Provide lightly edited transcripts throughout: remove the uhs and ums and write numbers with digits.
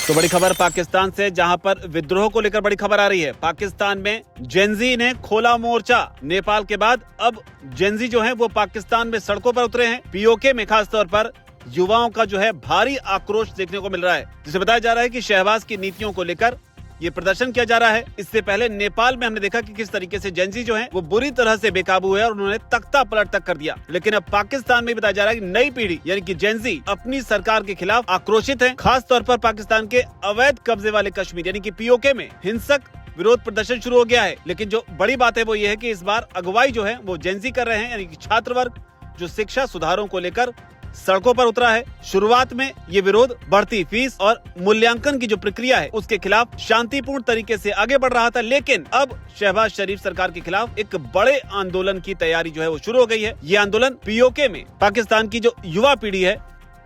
तो बड़ी खबर पाकिस्तान से, जहां पर विद्रोह को लेकर बड़ी खबर आ रही है। पाकिस्तान में जेनजी ने खोला मोर्चा। नेपाल के बाद अब जेनजी जो है वो पाकिस्तान में सड़कों पर उतरे हैं। पीओके में खास तौर पर युवाओं का जो है भारी आक्रोश देखने को मिल रहा है, जिसे बताया जा रहा है कि शहबाज की नीतियों को लेकर ये प्रदर्शन किया जा रहा है। इससे पहले नेपाल में हमने देखा कि किस तरीके से जेनजी जो है वो बुरी तरह से बेकाबू है और उन्होंने तख्ता पलट तक कर दिया। लेकिन अब पाकिस्तान में बताया जा रहा है कि नई पीढ़ी यानी कि जेनजी अपनी सरकार के खिलाफ आक्रोशित है। खास तौर पर पाकिस्तान के अवैध कब्जे वाले कश्मीर यानी कि पीओके में हिंसक विरोध प्रदर्शन शुरू हो गया है। लेकिन जो बड़ी बात है वो ये है कि इस बार अगुवाई जो है वो जेनजी कर रहे हैं, यानी कि छात्र वर्ग जो शिक्षा सुधारों को लेकर सड़कों पर उतरा है। शुरुआत में ये विरोध बढ़ती फीस और मूल्यांकन की जो प्रक्रिया है उसके खिलाफ शांतिपूर्ण तरीके से आगे बढ़ रहा था, लेकिन अब शहबाज शरीफ सरकार के खिलाफ एक बड़े आंदोलन की तैयारी जो है वो शुरू हो गई है। ये आंदोलन पीओके में पाकिस्तान की जो युवा पीढ़ी है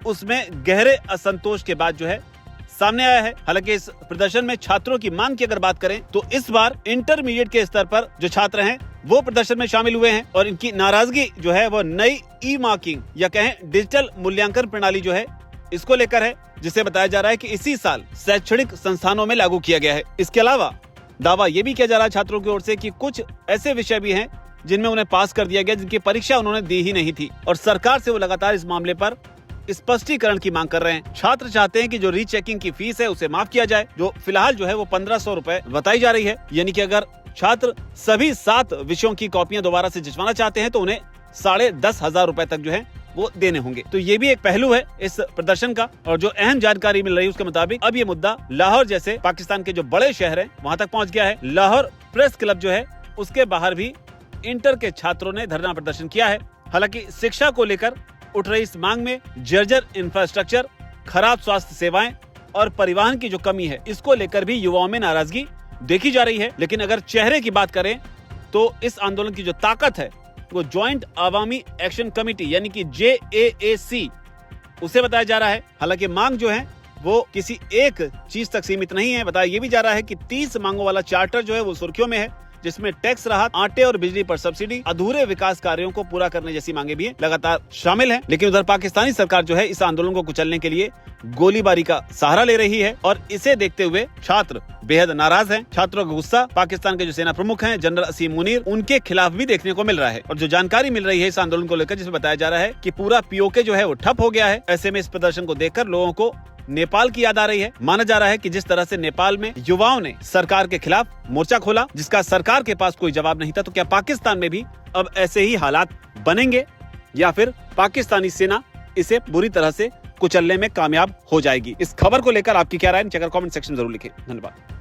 उसमें गहरे असंतोष के बाद जो है सामने आया है। हालांकि इस प्रदर्शन में छात्रों की मांग की अगर बात करें तो इस बार इंटरमीडिएट के स्तर पर जो छात्र हैं वो प्रदर्शन में शामिल हुए हैं और इनकी नाराजगी जो है वो नई ई मार्किंग या कहें डिजिटल मूल्यांकन प्रणाली जो है इसको लेकर है, जिसे बताया जा रहा है कि इसी साल शैक्षणिक संस्थानों में लागू किया गया है। इसके अलावा दावा ये भी किया जा रहा है छात्रों की ओर से कि कुछ ऐसे विषय भी हैं जिनमें उन्हें पास कर दिया गया, जिनकी परीक्षा उन्होंने दी ही नहीं थी और सरकार से वो लगातार इस मामले पर स्पष्टीकरण की मांग कर रहे हैं। छात्र चाहते हैं कि जो रीचेकिंग की फीस है उसे माफ किया जाए, जो फिलहाल जो है वो 1500 रुपए बताई जा रही है। यानी कि अगर छात्र सभी 7 विषयों की कॉपियां दोबारा से जिचवाना चाहते हैं तो उन्हें 10,500 रुपए तक जो है वो देने होंगे। तो ये भी एक पहलू है इस प्रदर्शन का। और जो अहम जानकारी मिल रही है उसके मुताबिक अब ये मुद्दा लाहौर जैसे पाकिस्तान के जो बड़े शहर हैं वहां तक पहुंच गया है। लाहौर प्रेस क्लब जो है उसके बाहर भी इंटर के छात्रों ने धरना प्रदर्शन किया है। हालांकि शिक्षा को लेकर उठ रही इस मांग में जर्जर इंफ्रास्ट्रक्चर, खराब स्वास्थ्य सेवाएं और परिवहन की जो कमी है इसको लेकर भी युवाओं में नाराजगी देखी जा रही है। लेकिन अगर चेहरे की बात करें तो इस आंदोलन की जो ताकत है वो ज्वाइंट अवामी एक्शन कमेटी यानी कि JAAC उसे बताया जा रहा है। हालांकि मांग जो है वो किसी एक चीज तक सीमित नहीं है। बताया ये भी जा रहा है कि 30 मांगों वाला चार्टर जो है वो सुर्खियों में है, जिसमें टैक्स राहत, आटे और बिजली पर सब्सिडी, अधूरे विकास कार्यों को पूरा करने जैसी मांगे भी लगातार शामिल हैं। लेकिन उधर पाकिस्तानी सरकार जो है इस आंदोलन को कुचलने के लिए गोलीबारी का सहारा ले रही है और इसे देखते हुए छात्र बेहद नाराज हैं। छात्रों का गुस्सा पाकिस्तान के जो सेना प्रमुख हैं जनरल असीम मुनीर उनके खिलाफ भी देखने को मिल रहा है। और जो जानकारी मिल रही है इस आंदोलन को लेकर, जिसमें बताया जा रहा है कि पूरा पीओके जो है वो ठप हो गया है। ऐसे में इस प्रदर्शन को देखकर लोगों को नेपाल की याद आ रही है। माना जा रहा है कि जिस तरह से नेपाल में युवाओं ने सरकार के खिलाफ मोर्चा खोला, जिसका सरकार के पास कोई जवाब नहीं था, तो क्या पाकिस्तान में भी अब ऐसे ही हालात बनेंगे या फिर पाकिस्तानी सेना इसे बुरी तरह से कुचलने में कामयाब हो जाएगी? इस खबर को लेकर आपकी क्या राय है? कमेंट सेक्शन जरूर लिखें। धन्यवाद।